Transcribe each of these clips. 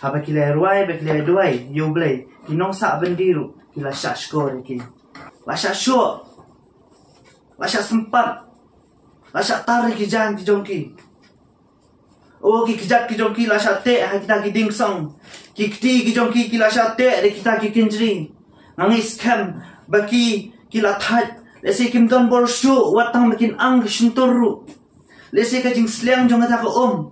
haba kila ruai be kila duai yo blay kinong sa bendiru kila syak skor ki la syak syo la syak sempat la syak tarik ki jan ki jongki oh ki kijat ki jongki la syak te ha kita ki ding song ki kti ki jongki kila syak te de kita ki kinjri ngangi scam baki kila that lesi kim don borshu watang makin ang shintoru lesi ka jing sliang jong ta ko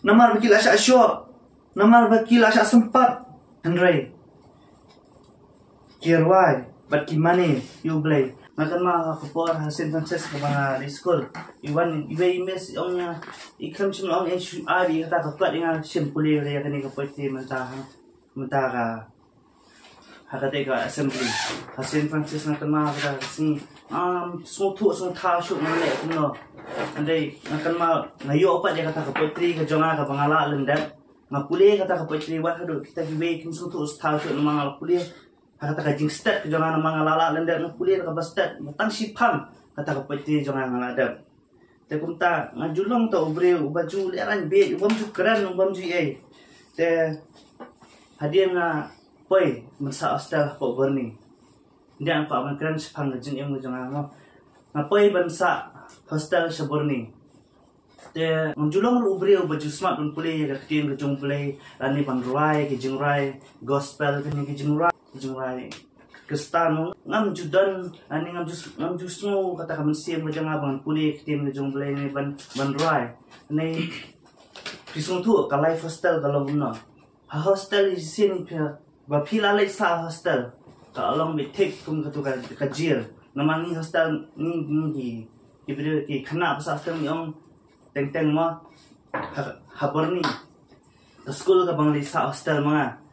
namar baki la syak syo namar baki la syak sempat Andre kirwai bat ki mane you blay makan ma kapor hasil Francis ka mga di school iwan ibe imes ongnya ikam sim ong ari kata ka inga simpuli re kani ka pwede mata ka hakate ka assembly hasil Francis makan ma kata si sutu sung tha shu mane kuno andai makan ma ngayo opat dia kata ka pwede ka jonga ka bangala lendat ngapuli kata ka pwede wa hadu kita gibe kim sutu tha shu mga puli kata kajing stat jangan mga lala lendak ng kulir ka bastat matang sipang kata kapati jangan ngaladap te kumta ngajulong to obre ubaju leran be ubam ju kran ubam ju te hadiah na poi masa hostel po berni dia apa man kran sipang gajin yang jangan ngapoi bansa hostel saborni te ngajulong obre ubaju smart pun pulih ka tin gajung pulih lani panruai ke jingrai gospel ke ni jingrai jumai Kristano ngam judan ani ngam jus mo kata kaman sim ka jang abang puli tim na jong blay ni ban rai ni pisong tu ka life hostel ka lobno ha hostel is sin ba pila lai sa hostel ka along be take kum ka tu ka jil namangi hostel ni ibire ki khana sa hostel ni ong teng mo haborni school ka bang lai sa hostel mga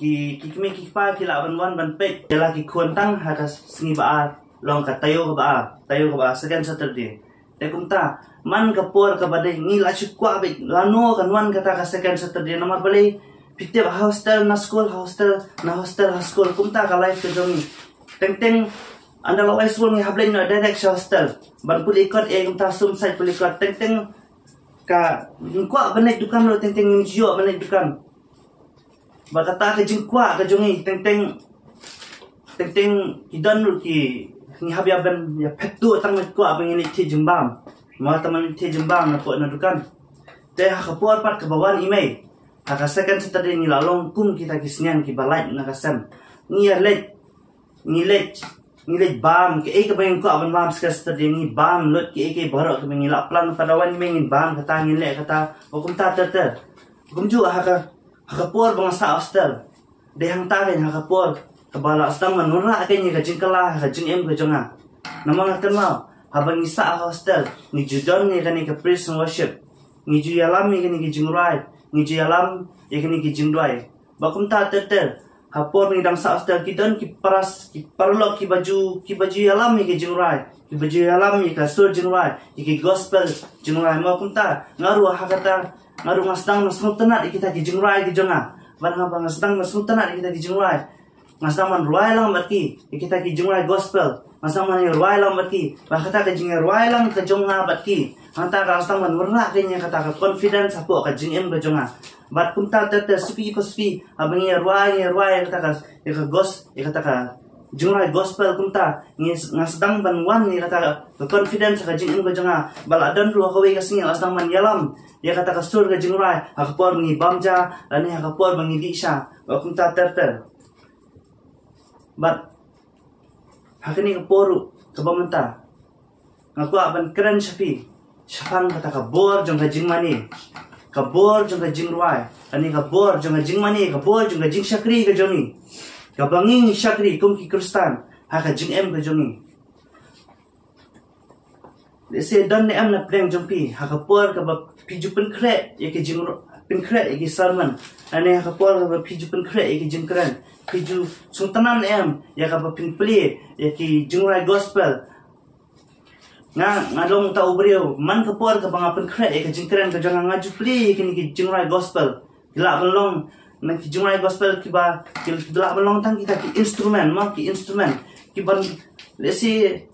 ki kami pa kila ban pek kila ki kuantang hakas singi ba long ka tayo ka ba second Saturday te kumta man kapor ka badai ni la chukwa be lano kanwan kata ka second Saturday namar bali pitte hostel na school kumta ka life ke jongi teng anda lawai school ni hablen na direct hostel ban puli ikot kumta sum side puli ikot teng ka kwa banek dukan lo teng njio banek dukan bakata ka jingkwa ka jongi teng kidan ru ki ni habyaban ya phettu tang kwa bangini thi jimbam ma taman thi jimbam na ko na dukan te ha kapor pat ka bawan imei ha ka second Saturday ni lalong kum kita kisnian ki balai na kasam ni let bam ke ka bang ko aban bam Saturday ni bam lot ki baro ka bang ila plan padawan mengin bam kata ngin le kata hukum ta ter hukum ju ha ka hakapor bang sa hostel dehang tarin hakapor kabala astang manura kanya ka jingkala ka jingem ka jonga namang kenal habang isa hostel ni judon ni kani ka praise and worship ni ju yalam ni kani ki jingrai ni ju yalam ye kani ki jingrai bakum ta ter hapor ni dang sa hostel ki don ki paras ki parlok ki baju yalam ni ki jingrai ki baju yalam ni ka sur jingrai ki gospel jingrai bakum ta ngaru hakata ngaru ngasdang masung tenat kita ki jingrai ki jonga ban bang ngasdang masung tenat kita ki jingrai ngasdang man ruai lang batki kita ki jingrai gospel ngasdang man ruai lang batki ba kata ka jingrai ruai lang ka jonga batki hanta ka ngasdang man warna kanya kata ka confidence apo ka jingem ka jonga bat kumta tete spi abang ruai kata ka kata ka jingrai gospel kumta ngasdang ban wan ni kata ka confidence ka jingem ka jonga baladan ru ka we ka singi ngasdang man yalam ya kata ka sur ka jingrai hakapor ni bamja ani hakapor bangi disha kumta ter bat hakini ka poru ka bamanta ngaku aban keren sapi sapang kata ka bor jong ka jingmani ka bor jong ka jingrai ani ka bor jong ka jingmani ka bor jong ka jing sakri ka jongi ka banging sakri kum ki Kristan ha ka jingem ka jongi lese dan ne am na preng jompi ha ka por ka ba piju pen kre ye ke jing pen kre ye ke sermon ane ha ka por ka ba piju pen kre ye ke jing kren piju sultanan em ya ka ba pin pli ye ke jingrai gospel ngadong ta ubriu man ka por ka ba pen kre ye ke jing kren ka jang ngaju pli ye ke ni ke jingrai gospel gila belong na ki jingrai gospel ki ba ki gila belong tang kita ki instrument ki ban lesi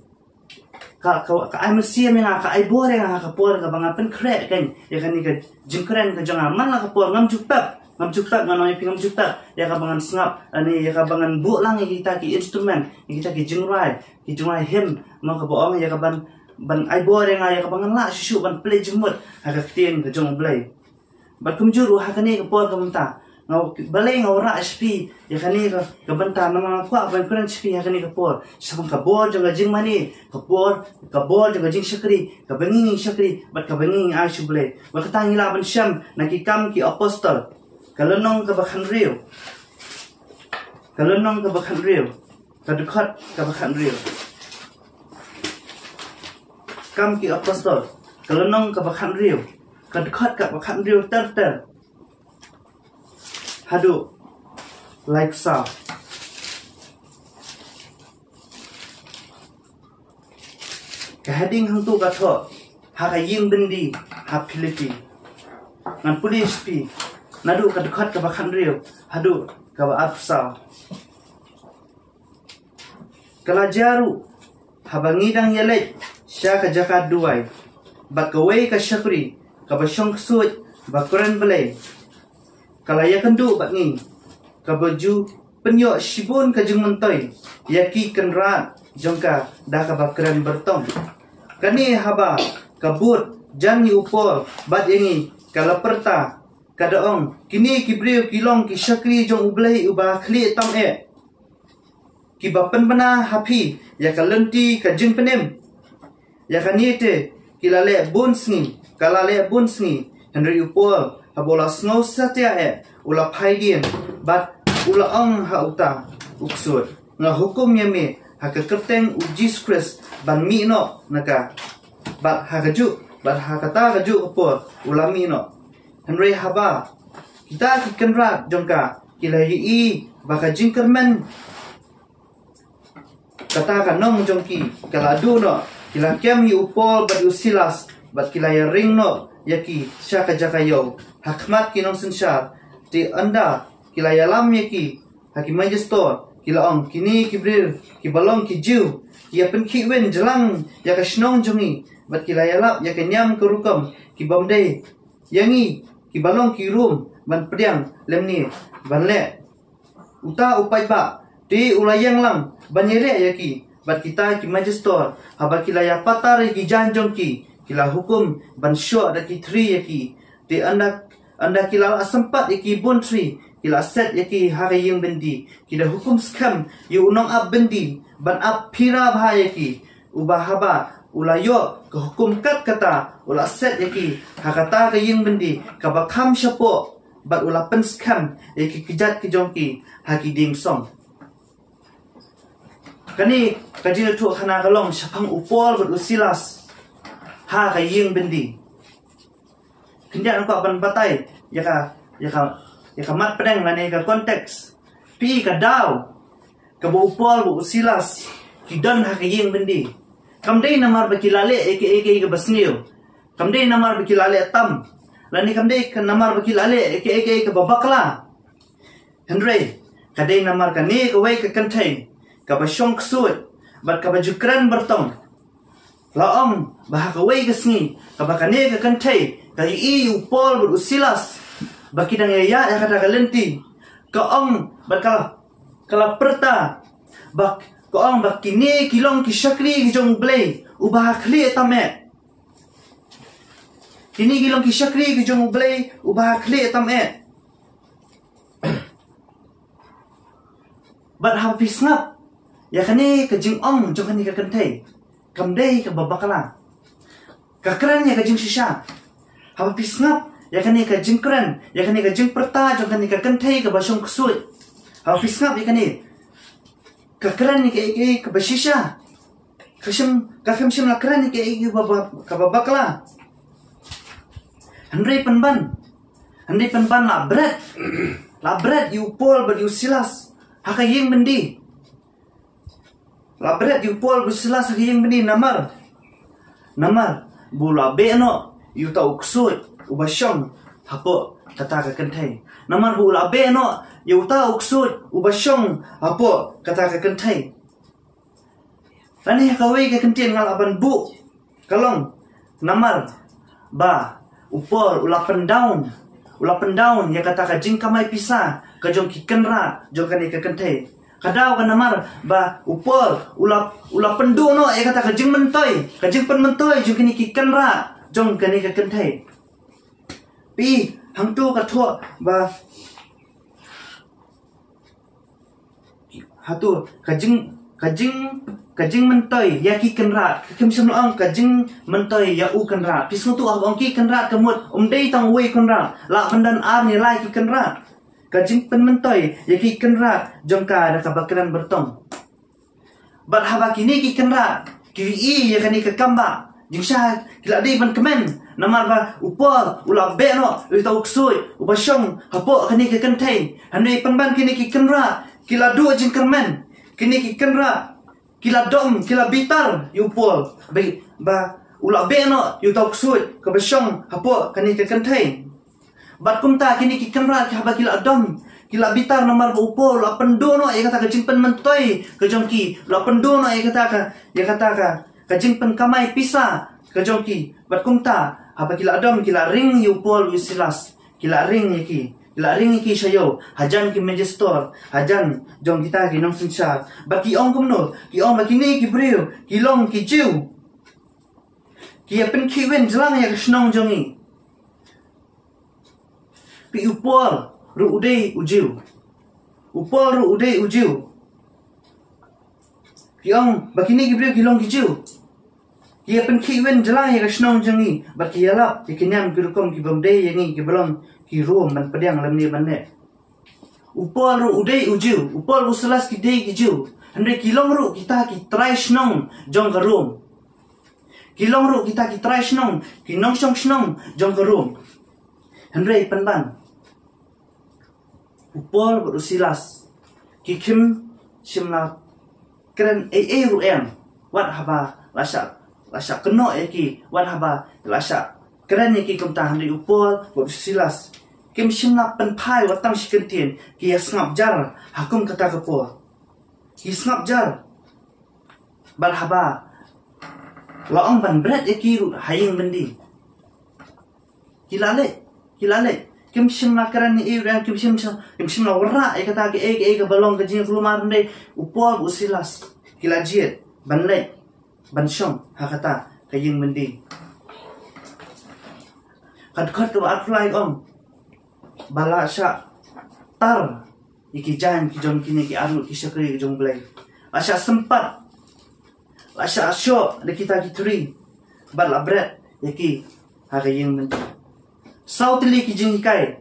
ka ai mesia menga ka ai bore nga ka por ka banga pen kret kan ya kan ni ka jingkren ka jangan man la ka por ngam juktap nganoi pingam juktap ya ka bangan sngap ani ya ka bangan bu lang kita ki instrument kita ki jingrai hem ma ka boong ya ka ban ai bore nga ya ka bangan la shu ban play jumut ha ka tien ka jong blai bat kumjuru ha ka ni ka por ka menta ngau balai ngau ra spi ya kan ni ka banta na mga kwa ban kren spi ya kan ni ka por sabang ka bor jong jing mani ka bor jong jing shakri ka bangi shakri bat ka bangi ai shu blai wa ka tangi la ban sham na ki kam ki apostol kalonong ka bakhan riu ka dekat ka bakhan riu kam ki apostol kalonong ka bakhan riu ka dekat ka bakhan riu ter hadu like sa ka heading hang tu ka tho ha ka ying bendi ha Philippi ngan pulis pi nadu ka dekat ka bakhan riu hadu ka ba apsa kala jaru habangi dang yelek sya ka jakat duai bakawai ka syakri ka basyong ksut bakuran belai kala ya kendu bakni ka baju penyo shibun ka jung mentoi yaki kenrat jongka dah ka bakran bertong kani haba kabut jangi upol bat yangi kala perta kadaong kini kibriu kilong ki syakri jong ublai ubah khli tam ki bapen bana hapi ya kalenti ka jing penem ya kanite kilale bunsni kalale bunsni henry upol habola snow satya ula phaidien bat ula ong ha uta uksud nga hukum yame ha ka kerteng Jesus Christ ban mi no naka bat ha kaju bat ha kata kaju upol ula mi no henry haba kita kikenrat jongka kila yi baka jingkermen kata kanong jongki kala du no kila kem hi upol bat usilas bat kila ya ring no yaki syaka jakayo hakmat kinong sensyar ti anda kila yalam yaki haki majestor kila ong kini kibril ki balong ki jiu ki apen ki wen jelang yaka shnong jongi bat kila yalap yaka nyam kerukam ki bomdai yangi ki balong ki room ban pediang lemni ban le uta upai ba ti ulayang lang ban yere yaki bat kita ki majestor haba kila ya patar ki janjong ki kila hukum ban syo ada ki 3 yaki ti anda kila sempat yaki bun 3 kila set yaki hari yang bendi kila hukum skam yu unong ab bendi ban ab pira bha yaki ubah haba ulayo ke hukum kat kata ula set yaki hakata ke yang bendi ka bakam syapo bat ula pen skam yaki kejat ke jongki haki ding song kani kajil tu khana kalong syapang upol bat usilas ha ka ying bendi kendia ko ban batai yaka mat pedang lane ka konteks pi ka daw ka bo upol bo usilas kidan ha ka ying bendi kamdei namar bakilale eke ka basniyo kamdei namar bakilale tam lani kamdei ka namar bakilale eke ka babakla Henry kadai namar ka ni ka wai ka kantai ka basyong ksut bat ka bajukran bertong laong bahakaway gasngi kabakane ka kantay ka i upol berusilas bakidang yaya ya kata kalenti kaong bakala kala perta bak kaong bakini kilong ki syakri ki jong blay ubah khli tame kini kilong ki syakri ki jong blay ubah khli tame bat habis ngap ya kani ka jing ong jong kani ka kantay kamdei ka babakala kakran ya ka jing shisha haba pisngap ya kani ka jing kran ya kani ka jing perta jong kani ka kantai ka basyong ksut haba pisngap ya kani kakran ni ka bashisha kakam lakran ni ka babakala Henry penban labret yu pol ber yu silas haka ying bendi labret yu pol bersilas hiyang beni namar bula beno yu ta uksut ubasyong hapo kata ka kentai namar bula beno yu ta uksut ubasyong hapo kata ka kentai Lani kawai ke kentien ngalaban bu. Kalong namar ba upor ulapan daun ya kata ka jing kamay pisa ka jong kikenra jong kani ka kente. Kadaw ka namar ba upor ulapan du no ya kata ka jing mentoy jong kini kikenra jong kani ka kente. Pi hang tu ka thua ba hatu kajing mentoy ya ki kenra kem semloang kajing mentoy ya u kenra pisngu tu abang ki kenra kemut dei tang wei kenra la bandan ar ni lai ki kenra kajing pen mentoy ya ki kenra jongka ada kabakaran bertong bat haba kini ki kenra ki ya kani ke kamba jing sha kila dei ban kemen namar ba upor ula be no uta uksui ubashong hapo kani ke kentei handai penban kini ki kenra kila du jing kermen kini ki kenra kila dom kila bitar yu pol ba ula be no yu tau ksut ke besong hapo kani ke kentei bat kumta kini ki kenra ka ba kila dom kila bitar nomor upol la pendo no e kata ka jingpen mentoi ke jongki la pendo no e kata ka jingpen kamai pisa ke jongki bat kumta haba kila dom kila ring yu pol yu silas kila ring iki sayo hajan ki majestor hajan jong kita ki nong sincha baki ong kumno ki ong baki ni ki brio ki long ki jiu ki apen ki wen jelang ya snong jongi pi upol ru udei ujiu ki ong baki ni ki brio ki long ki jiu ki apen ki wen jelang ya snong jongi baki yalap ki kenyam ki rukom ki bomdei yangi ki belong ki rum man pedang lam ni bane upol ru udei ujiu upol uselas ki dei ki jiu handai kilong ru kita ki try snong jong ka rum kilong ru kita ki try snong ki nong snong jong ka rum handai panban upol uselas ki kim simla kren ru em wat haba lasa keno ki wat haba lasa keren ki kumta handai upol uselas kim simla pen pai watang sikentien ki sngap jar hakum kata kepo ki sngap jar barhaba laong ban bret ki haying bendi kilale kim simla keren ni ran kim simla wara kata ke ke balong ke jing rumah ndai upol usilas kilajiet banle banshom hakata kaying bendi kad ke apply om bala sya tar iki jan ki jong kini ki aru ki syakri ki jong blai asya sempat asya syo de kita ki tri bala bret yaki hagayeng men sautli ki jing kai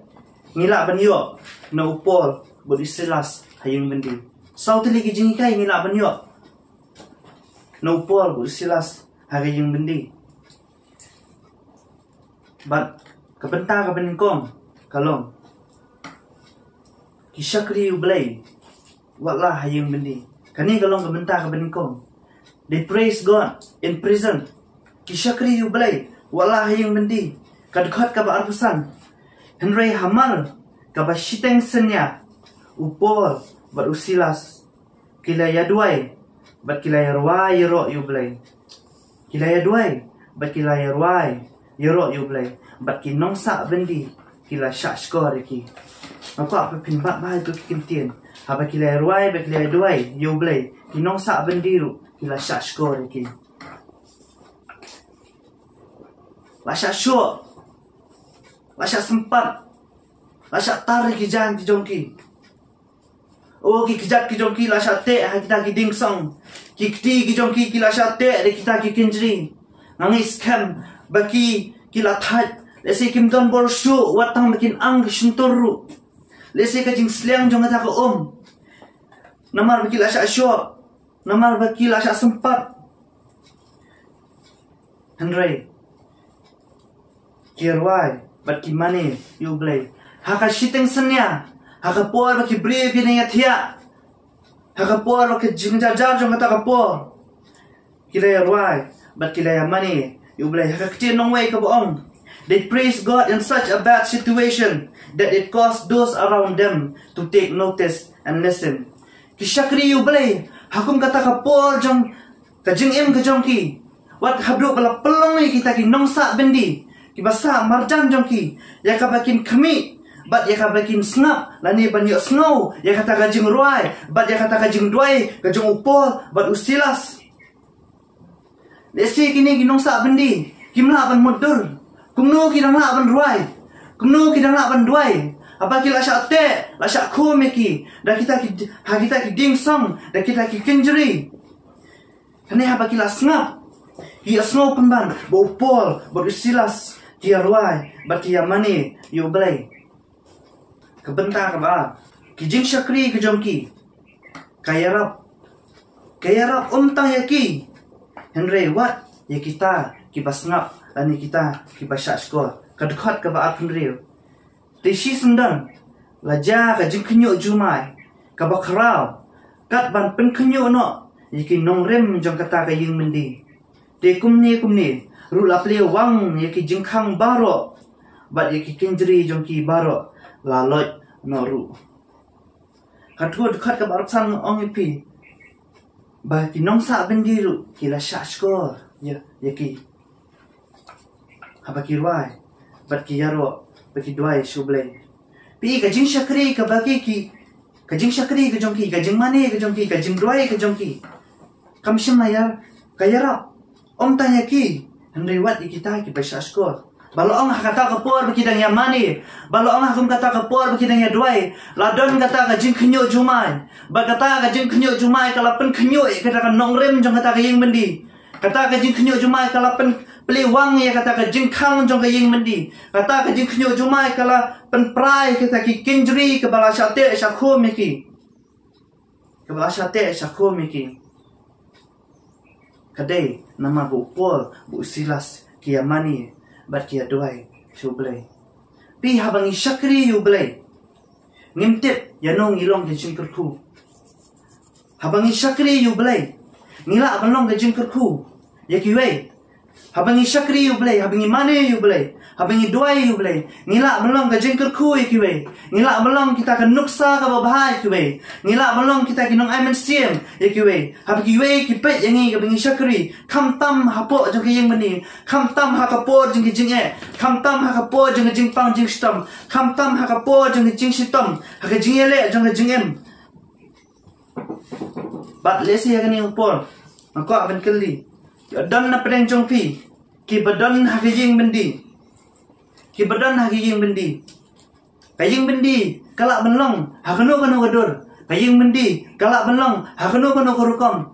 ngila banyo na upol bodi selas hayeng bendi sautli ki jing kai ngila banyo na upol bodi selas hagayeng bendi bat kabenta ka beningkong kalong kisakri ublay wala hayeng bendi kani kalong kabenta ka beningkong they praise God in prison kisakri ublay wala hayeng bendi kadkhat ka ba arpusan henry hamar ka ba shiteng senya upol bat usilas kilaya duai bat kilaya ruai yero ublay kilaya duai bat kilaya ruai yero ublay bat ki nongsa bendi kila shashkor ki mako apa pinbat bai tu kimtien haba kila ruai ba kila duai ublay ki nongsa bendi ru kila shashkor ki lasha sho lasha sempat lasha tar ki jan ki jongki o ki kijat ki jongki lasha te ha kita ki dingsong ki kti ki jongki ki lasha te de kita ki kinjri ngangi scam baki kila that lesi kim don bor shu watang makin ang shintoru lesi ka jing sliang jong ata ka namar baki lasha sho namar baki lasha sempat Henry kirwai baki mani ublay haka shiteng senya haka por baki brave ni yathia haka por baki jing jar jong ata ka por kila ruai baki la mani ublay haka kti nong way ka boong. They praise God in such a bad situation that it caused those around them to take notice and listen. Kishakri ublay hakum kata ka por jong Kajing kejong ki. Wat hablu bala pelong kita ki nongsa bendi. Ki basa marjan jong ki. Ya ka bakin kami. Bat ya ka bakin snap. Lani ban yo snow. Ya kata kajing ruai. Bat ya kata kajing duai. Kajing upol. Bat ustilas. Lesi kini ki nongsa bendi. Kimla ban mudur. Kumnu ki dang la ban ruai. Kumnu ki dang la ban duai. Apa ki la syak te, la syak ko meki. Dan kita ki ding song, dan kita ki kenjeri. Kene apa ki la snap. Ki snow penban, bo pol, bo silas, ki ruai, bat ki mani, yo blai. Kebentar ba. Ki jing syakri ke jom ki. Kaya rap tang ya ki. Henry wat ya kita ki basngap, ani kita ki basyak skor. Kadukhat ke ba Henry. Tisi sendan, laja ka jing kenyuk jumai, ka bakrau, kat ban pen kenyuk no, yaki nong rem jong kata ka ying mendi. Te kumni, ru la ple wang yaki jing kang baro, bat yaki kenjeri jong ki baro, laloj no ru. Katua dukat ka barap sang ong ipi, ba ki nong sa bendi ru, ki la syak skor, yaki. Haba ki ruai, bat ki yaro, bagi duai sublai. Pi kajing syakri ke bagi ki. Kajing syakri ke jongki. Kajing mani ke jongki. Kajing duai ke jongki. Kam sim layar. Kaya rap. Om tanya ki. Hendai wat di kita ki baisa skor. Balo ong kata kapor bagi dang ya mani. Balo ong hakum kata kapor bagi dang ya duai. Ladon kata kajing kenyo jumai. Ba kata kajing kenyo jumai kalau pen kenyo kata kan nongrem jong kata kaying bendi. Kata kajing kenyo jumai kalau pen Peli wang ya kata ka jing kang jong ka ying mendi. Kata ka jing knyo jumai kala pen prai kita ki kinjri ke bala syate syakho miki. Ke bala syate syakho miki. Kadai nama bu pol bu silas ki mani bat ki duai sublai. Pi habangi syakri yu blai. Ngimtip yanong ilong ke jing kerku. Habangi syakri yu blai. Ngila abanong ke jing kerku. Ya ki wei. Habangi syakri yu blai, habangi mane yu blai, habangi duai yu blai. Ngila melong ka jengker ku ikiwe. Ngila melong kita ka nuksa ka babahai ikiwe. Ngila melong kita ki nong aimen siem ikiwe. Habangi we ki pet yangi habangi syakri. Kam tam hapo jeng ki yeng meni. Kam tam hakapo jeng ki jeng e. Kam tam hakapo jeng ki jeng pang jeng stom. Kam tam hakapo jeng ki jeng sitom. Haka jeng ele jeng ki jeng em. Bat lesi yakani upor. Mako aben keli. Don na pedeng jong pi. Ki badon hakijing bendi. Ki badon hakijing bendi. Kaying bendi kalak benlong hakano kano gadur. Kaying bendi kalak benlong hakano kano korukom.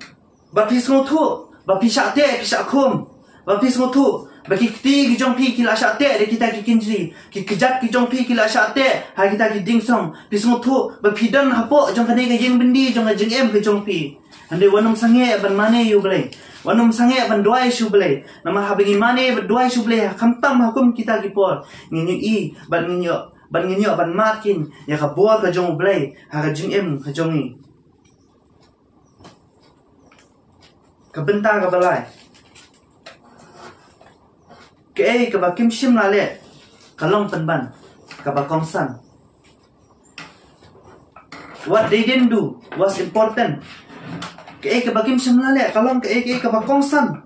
Bapis ngotu, bapis syakte kisak kum. Bapis ngotu, baki kti ki jong pi ki la syakte de kita ki kinjri. Ki kejat ki jong pi ki la syakte ha kita ki dingsong. Pis ngotu, bapidon hapo jong kane kaying bendi jong jeng em ke jong pi. Ande wanum sange ban mane yu blai. Wanum sange ban duai sublai. Nama habangi mane ban duai sublai. Kamtam hakum kita kipor. Nginyo i ban nginyo ban makin. Ya ka bor ka jong blai. Ha ka jing em ka jong i. Kabenta ka balai. Ke ka bakim sim lale. Kalong penban. Ka bakongsan. What they didn't do was important. Ke bakim semlale kalong ke bakongsan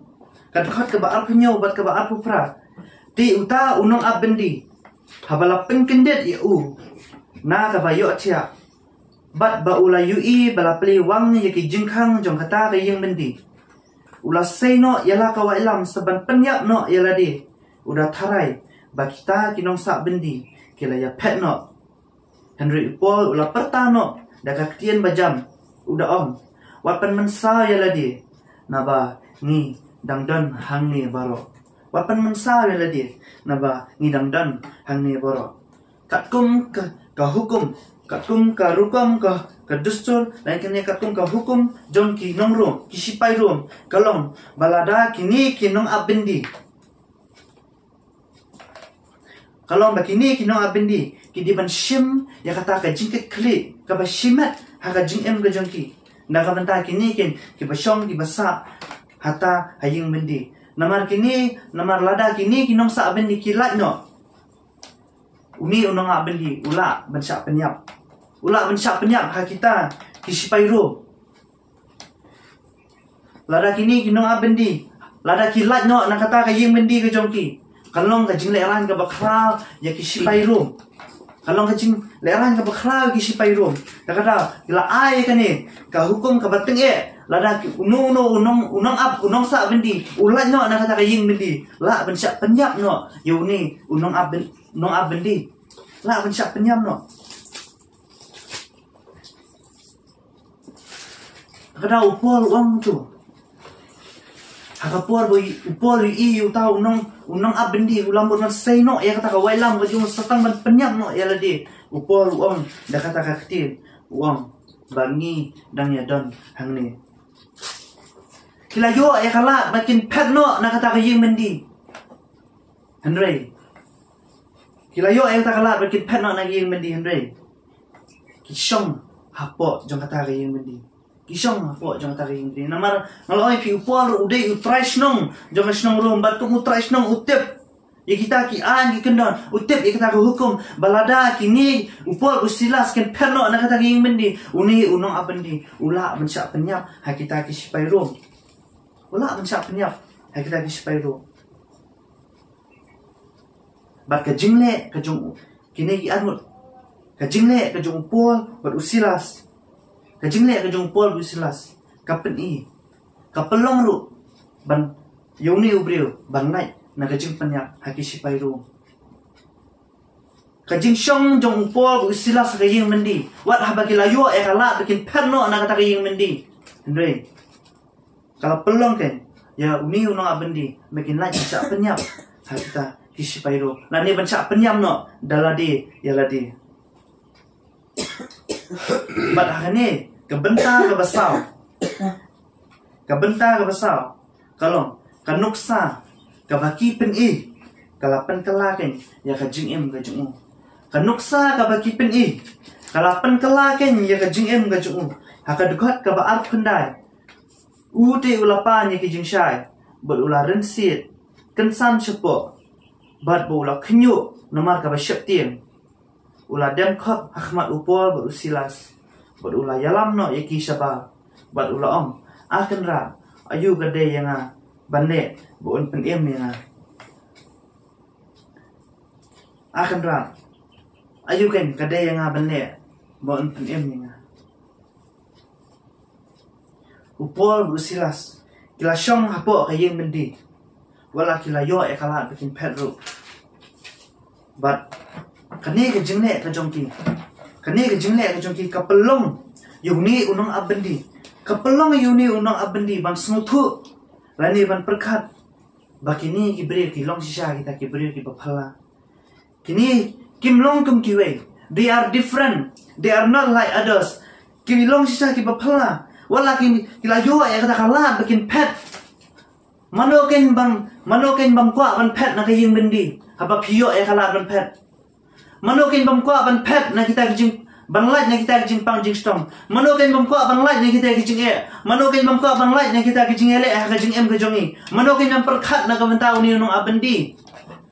kadkhat ke ba arpunyo bat ke ba arpupra ti uta unong abendi habala penkendet u na ka ba yo tia bat ba ula ui bala pli wang ye ki jingkhang jong kata ke yeng bendi ula seino yala ka wa ilam saban penyap no yala di udah tharai ba kita kinong sa bendi kila ya pet no Henry Paul ula pertano daga ktien bajam udah om wapan mensa ya ladi naba ni dangdan hang ni baro wapan mensa ya ladi naba ni dangdan hang ni baro katkum ka hukum katkum ka rukum ka dustur lain kene katkum ka hukum jon ki nongro ki sipai rum kalong balada kini kinong abendi kalong bakini kinong abendi kidiban shim ya kata ka jingket kli ka ba shimat ha ka jing em ka jongki Naga benta kini kin kibasong kibasa hata haying bendi. Namar kini namar lada kini kinong sa bendi kilat no. Umi unong bendi ula bensak penyap. Ula bensak penyap ha kita kisipai ro. lada kini kinong abendi lada kilat no nakata kayeng bendi ke jongki kalong ka jing leran ka bakral ya kisipai rum kalong ka jing leran ka bakral kisipai rum nakata kila ai kani ka hukum ka bateng lada unong ap unong sa bendi ulat no nakata kayeng bendi la bensyak penyap no yuni unong ap bendi la bensyak penyap no nakata upol uang tu Hakapuar boy upol i utau unong abendi ulam bon sei no ya kata kawai lam ko jung satang ban penyap no ya ladi upol uang da kata kaktir uang bangi dang ya don hang ni kila yo ya kala makin pet no na kata kayeng mendi Henry kila yo ya kata kala makin pet no na kayeng mendi Henry kisong hapo jong kata kayeng mendi kisong hapo jong kata kayeng mendi namar ngaloi pi upol ude utrash nong jong snong rum batu utrash nong utep ya kita ki an ki kendon utep ya kita hukum balada kini upol usilas ken perno na kata kayeng mendi uni unong abendi ula mensak penyap ha kita ki sipai rum ula mensak penyap ha kita ki sipai rum bat ka jingle ka jong kini ki anut ka jingle ka jong upol bat usilas ka jingle ka jong upol usilas kapen i kapelong ru ban yoni ubreu ban nai na ka jing penyap ha ki sipai rum kajing syong jong upol usilas ka yeng mendi wat ha bagi layo kala bikin perno na kata yeng mendi Andre kalau pelong kan ya uni unong abendi makin lagi sak penyap ha kita kisi pairo na ni ban sak penyap no daladi ya ladi bat hakane kebenta ke basau kalau kanuksa kabaki pen kalapan kelaken ya kajing em kajung kanuksa kabaki pen kalapan kelaken ya kajing em kajung hakadukat kabaar pendai ute ulapan ya kijing syai berula rensit kensan cepo bat bola kenyu nomar kaba syap tiang ula dem kop hakmat upol berusilas berula yalam no ya ki syaba bat ula om akan ra ayu gade yang bande bon pen em yang akan ra ayu kan gade yang bande bon pen em yang upol berusilas kila syong hapo kayeng bendi wala kila yo kala bikin pedro but kani ke jingle ke jongki kapelong yuni unong abendi kapelong yuni unong abendi ban snutu lani ban perkat bakini kibri ki long sisa kita kibri ki baphala kini kimlong kum kiwe they are different they are not like others kimlong sisa ki baphala wala kila yo kata kala bikin pet manoken bang kwa ban pet na kayeng bendi haba piyo kala ban pet manoken bang kwa ban pet na kita kijing ban light na kita kijing pang jing stong manoken bang kwa ban light na kita kijing manoken bang kwa ban light na kita kijing ele kijing em kejongi manoken bang perkat na kabantau ni unong abendi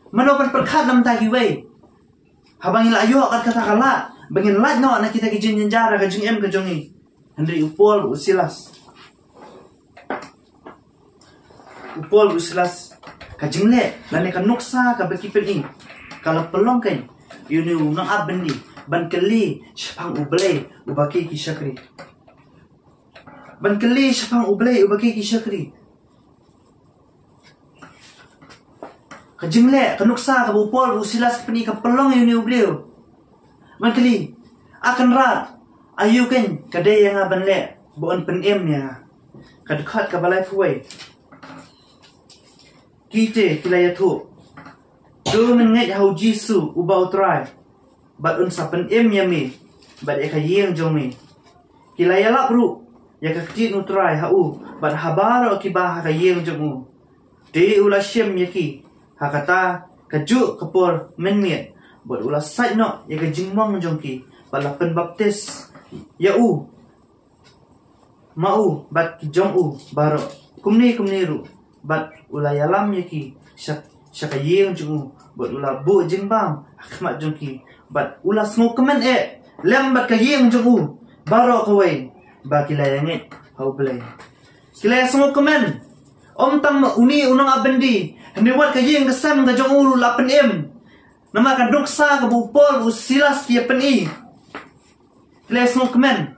manoken perkat na mtagi we habang ila yo kata kala bangin light no na kita kijing njara kijing em kejongi Henry upol usilas kajingle lane ka nuksa ka bekipen kalau pelong kan yuni unang abendi ban keli syapang ublay ubaki ki syakri ban keli syapang ublay ubaki ki syakri kajingle ka nuksa ka upol usilas peni ka pelong yuni ublay ban keli akan rat ayu kan kadai yang banle bon pen em nya kadkhat ka balai puai kite kilaya tu do menget hau jisu ubau try bat un sapen em yami bat eka yeng jomi kilaya lak ru ya ka kit nu try hau bat habaro ki ba ka yeng jomu de ula shem yaki hakata kaju kapor menmiet bat ula side no ya ka jingmong jongki balapen baptis ya mau bat jong baro kumni ru bat ulayalam yaki syaka yeng jungu bat ula bu jingbang akmat jongki bat ula smoke kemen lem bat ka yeng jungu baro kawai ba kilayangit hau belai Kila semua komen. Om tang uni unang abendi. Handi wat kajing kesam kajong ulu 8M. Nama kaduksa ke bupol usilas kia peni. Kila semua komen.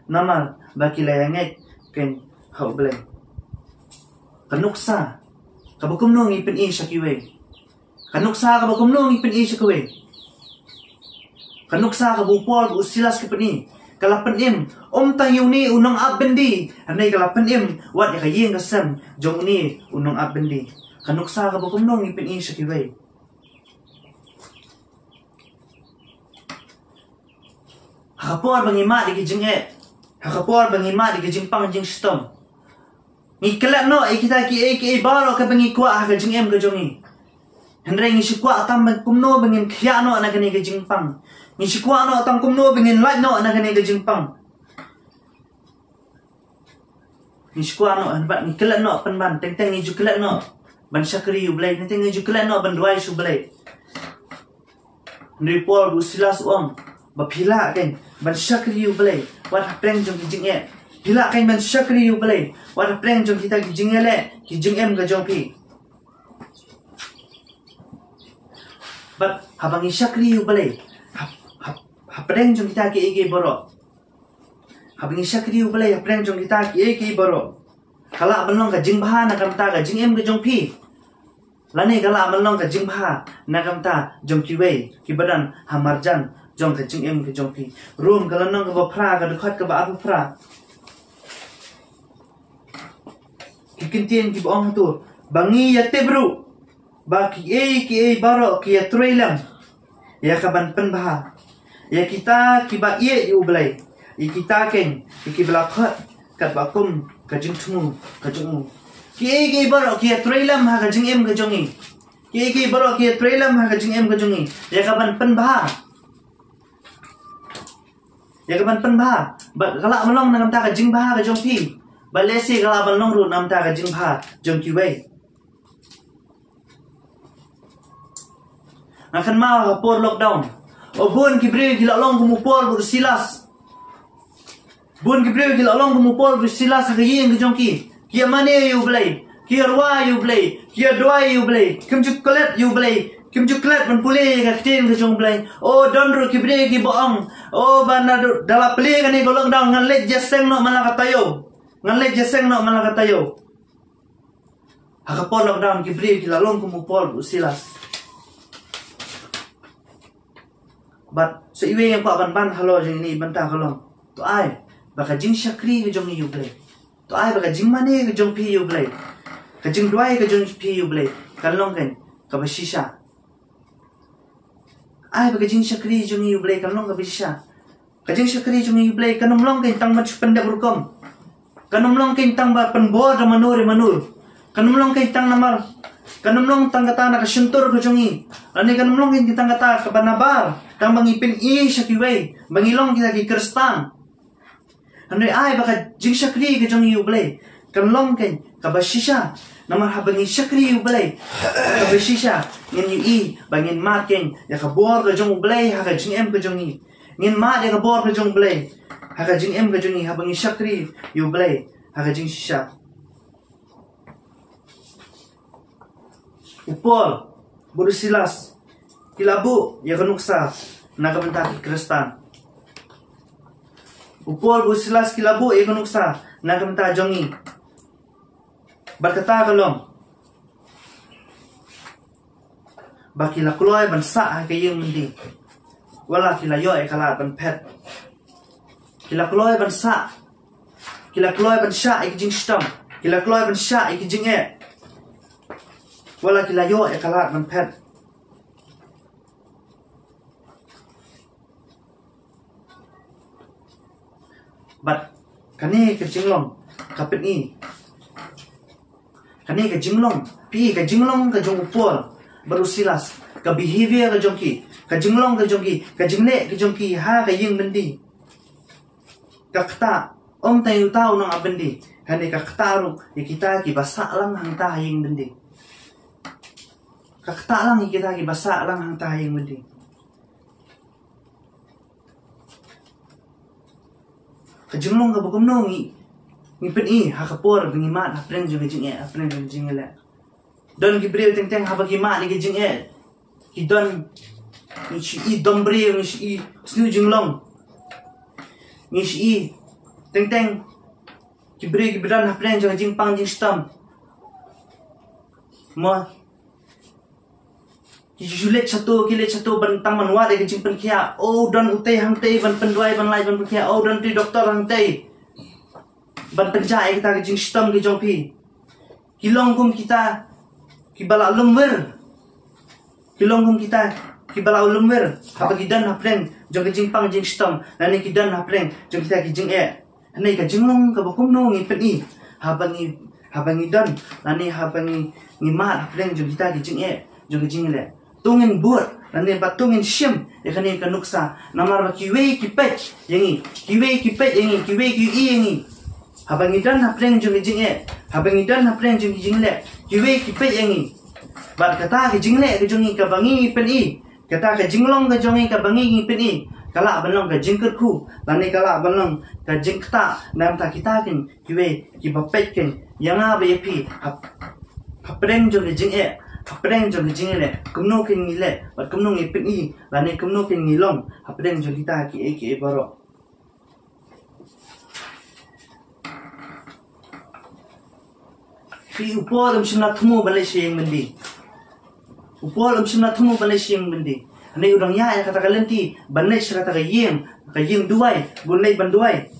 Nama baki layanget ken hau belai. Kanuksa kabukum nung ipen syakiwe. Kanuksa kabukum nung ipen syakiwe. Kanuksa kabupol usilas ke peni. Kalapan om tang yuni unang abendi. Hanay kalapan wat ya kayeng kasam jong ni unang abendi. Kanuksa kabukum nung ipen syakiwe. Hakapor bangima di kijinge. Hakapor bangima di kijimpang jing stom. Ni kelat no kita ki baro ka bangi kwa ha jing ka jongi. Hendrai ngi sikwa atam kumno bangin khya no na kani ka jimpang. Ni sikwa no atam kumno bangin light no na kani ka jimpang. Ni sikwa no anbat ni kelat no pan ban teng teng ni ju kelat no. Ban syakri yu blai ni teng ni ju kelat no ban duai su blai. Hendrai pol bu silas uang. Bapila kan ban syakri yu blai. Wat preng jong kijing e. Pila kan ban syakri yu blai. Wat preng jong kita kijing ele kijing ka jong pi. But habang isyakri yu balay, hapreng jong kita ki ege boro. Habang isyakri yu balay, hapreng jong kita ki ege boro. Kala balong ka jingbaha na kamta ka jingem ka jong pi. Lani kala balong ka jingbaha na kamta jong kiway, kibadan hamarjan jong ka jingem ka jong pi. Room kala nong ka bapra ka dukhat ka ba abu pra. Kikintin ki boong tu, bangi yate bro. Baki ki baro ki ya trailam ya kaban penbaha ya kita kiba ye yu belai i kita ken ki belakhat kat bakum ka jingtmu ka jungu ki baro ki ya trailam ha ka jingem ka jongi ki baro ki ya trailam ha ka jingem ka jongi ya kaban penbaha ba kala melong nam ta ka jingbaha ka jongpi ba lesi kala balong ru nam ta ka jingbaha jongki wei. Akan mau por lockdown. Obon kibre gila long kumupol bersilas. Bon kibre gila long kumupol bersilas kayeng kejongki. Kia mane you blay. Kia rwa you blay. Kia doi you blay. Kim coklat you blay. Kim coklat ban pule ka tin kejong blay. Oh donro kibre ki boong. Oh bana dala pele kan ko lockdown ngan let jeseng no malakatayo. Ngan let jeseng no malakatayo. Hakapol lockdown kibre gila long kumupol bersilas. But so iwe yang pak ban halo jeng ini bantah kalong. Tu ai baka jing syakri ke jong yu blay. Tu ai baka jing mane ke jong pi yu blay. Ka jing duai ke jong pi yu blay. Kalong kan ka basisha. Ai baka jing syakri jong yu blay kalong ka basisha. Ka jing syakri jong yu blay kanom long kan tang mat pendak rukom. Kanom long kan tang ba penbor da manur. Kanom long kan tang namar. Kanom long tang kata na ka syuntur ke jongi. Ani kanom long kan tang kata ka banabar. Tang mangipin syakiway. Mangilong kita ki kerstan. Andai ai baka jing syakri ke jong yu blay. Kan long kan kabasisha. Namar habangi syakri yu blay. Kabasisha. Ngin yu bangin makin. Ya kabor ke jong blay. Haka jing em ke jong i. Ngin mat ya kabor ke jong blay. Haka jing em ke jong i. Habangi syakri yu blay. Haka jing shisha. Upol. Berusilas. Kilabu ya kanuksa nakabentaki kristan. Upol busilas kilabu ya kanuksa nakabenta jongi. Berkata kalong. Bakila kloy bansa kayeng mendi. Wala kila yo kala ban pet. Kila kloy bansa. Kila kloy bansa ikijing stam. Kila kloy bansa ikijing e. Wala kila yo kala ban pet. But kani ke jinglong kapit ni. Kani ke jinglong pi ke jinglong ke jong upol berusilas ke behavior ke jongki ke jinglong ke jongki ke jingle ke jongki ha ke ying bendi. Kakta om tayu tau nang abendi hani kakta ru kita ki basa lang hang ta ying bendi. Kakta lang kita ki basa lang hang ta ying bendi. Kajinglong ka bukom nongi ngipin I hakapor bengimat apreng juga jing apreng juga jing le don gibril teng haba gimat ni jing ki don ni I dombre ni I snu jinglong ni I teng gibran apreng juga jing pang jing stam mo Julet satu bentang manwa de jing pen kia oh don utei hang tei ban penduai ban lai ban kia oh don ti doktor hang tei ban penjai kita ke jing stam ke jopi kilong kum kita kibala lumwer kilong kum kita kibala lumwer haba gidan hapreng jong ke jing pang jing stam nani gidan hapreng jong kita ke jing hanai ka jinglong ka bakum no ngi pen I haba ngi don nani haba ngi mat hapreng jong kita ke jing jong ke jing le tungin buat nani batungin shim yakani ka nuksa namar ba kiwe kipet yangi kiwe yangi habang idan hapreng jung jing habang idan hapreng jung jing le kiwe kipet yangi bat kata ke jing le ke jungi ka bangi pen I kata ke jinglong ke jungi ka bangi pen I kala banlong ka jingker ku nani kala banlong ka jingkta nam ta kita kin kiwe ki bapet kin yanga ba yapi hapreng jung jing Hapreng jong jing le kumno kin ni le bat kumno ngi pin I lani kumno kin ni long hapreng jong kita ki baro fi upol shimna thumu balai shing mendi upol shimna thumu balai shing mendi ani udang ya kata kalenti balai shra ta yeng duai bunai banduai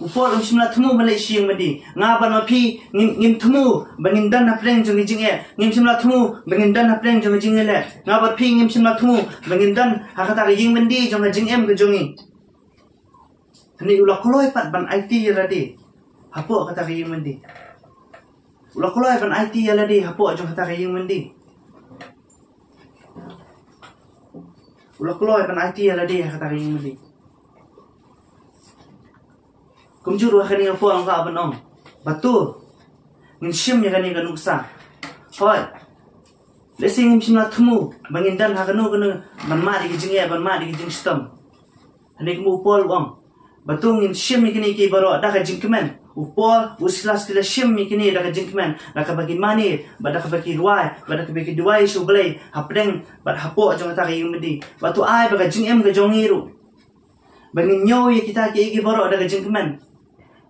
upol shimna thumu balai shing mendi ngaban ma phi ngim thumu bangin dan hapreng jong jing ngim shimna thumu bangin dan hapreng jong jing le ngabat phi ngim shimna thumu bangin dan hakata yeng mendi jong jing em ke jongi ani ulak koloi pat ban IT radi hapo kata yeng mendi ulak koloi ban IT radi hapo jong kata yeng mendi ulak koloi ban IT radi kata yeng mendi kumjur wa kani fo ang ka banong batu ngin shim ya kani kanuksa hoy lesing shim na thumu bangin dan ha kanu ban ma di jing ban ma di jing stam ani mu pol wang batu ngin shim kini ki baro da ka jing kemen upol uslas kila shim kini da ka jing kemen da ka bagi mani bada ka bagi ruai bada ka bagi duai su blai hapreng bad hapo jong ta ka yumdi batu ai ba ka jing em ka jongiru bangin nyaw ya kita ki baro da ka jing kemen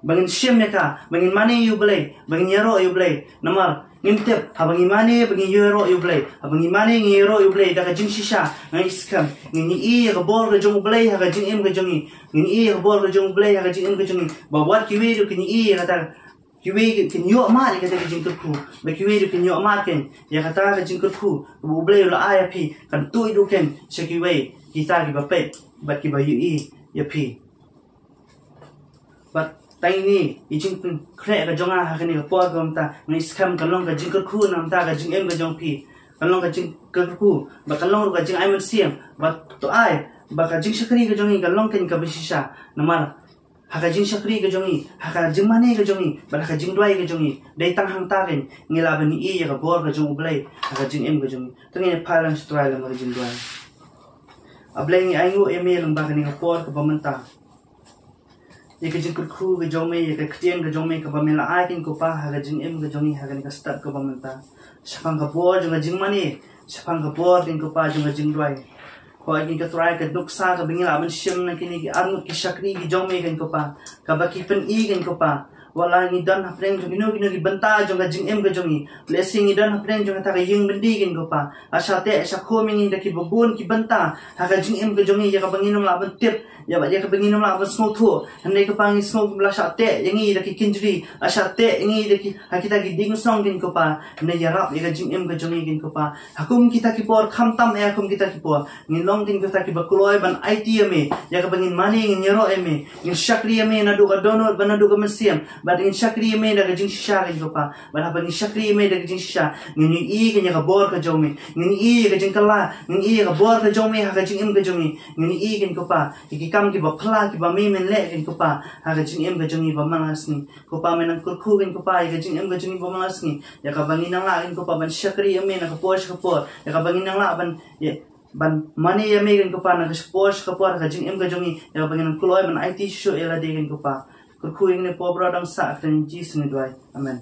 bangin shim ka bangin mani yu blai bangin yaro yu blai namar ngimtep habangin mani bangin yaro yu blai habangin mani ngi yaro yu blai daga jing shisha ngai skam ngi I ga bor ga jong blai ha ga jing em ga jongi ngi I ga bor ga jong blai ha ga jing em ga jongi ba wat ki wi ru ki I ga ta ki wi ki nyo ma ga ta jing ku ba ki wi ru ki nyo ma ken ya ga ta ga jing ku bu blai la ai pi kan tu du ken se ki wi ki ta ki ba pe ba ki ba yu I ya pi but Taini, ijing pun krek ka jonga hakani ka po ta ngai skam kalong ka jingker khu nam ta ka jing em ka jong pi kalong ka jing ka khu ba kalong ka jing ai men siam ba to ai ba ka jing shakri ka jongi kalong ken ka bishisha namar haka jing shakri ka jongi haka jing mane ka jongi ba ka jing dwai ka jongi dai tang hang ta ken ngila ba ni I ya ka bor ka jong blai haka jing em ka jongi tangi phalang strai la ma jing dwai ablai ni aingu email ba ka ni ka por ka bamanta Ika jing kurku ke jome, ika ketian ke jome ke pamela aikin ko pa haga jing em ke jongi haga nika start ko pamenta. Sapang ka por jonga jing mani, sapang ka por kin ko pa jonga jing dwai. Ko aikin ka try ka nuksa ka bingila aban shim na kini ki arnut ki shakri ki jome kin ko pa, ka bakipen I kin ko pa. Wala ni dan hapreng jong ino ki banta jonga jing em ke jongi. Blessing ni dan hapreng jonga ta ka ying bendi kin ko pa. Asate sa koming ni ki babun ki banta haga jing em ke jongi ya ka banginom la aban tip. Ya ba dia ka benginom la ba smoke tu handai ka pangi smoke bla shate yangi da ki kinjri ashate yangi da ki hakita ki ding song kin ko pa ne yarap ya jing em ka jongi kin ko pa hakum kita ki por khamtam ya hakum kita ki por ngilong kin kita ki bakloi ban IT ame ya ka bangin mani ngin yaro ame ngin shakri ame na do ka donor ban do ka mesiam ba ngin shakri ame da ka jing shisha kin ko pa ba ngin shakri ame da ka jing shisha ngin I kin ya ka bor ka jomi ngin I ka jing kala ngin I ka bor ka jomi ha ka jing em ka jongi ngin I kin ko pa kam ki ba phla ki ba mi men le kin ko pa ha ga jing em ga jongi ba mangas ni ko pa men ko khu kin ko pa ga jing em ga jongi ba mangas ni ya ka bangi nang la kin ko pa ban shakri ame na ka posh ka por ya ka bangi nang la ban ban mani ame kin ko pa na ka posh ka por ga jing em ga jongi ya ka bangi nang kloi ban IT show ela de kin ko pa Kurku ini po bro dang sa kan Jesus ni doai. Amen.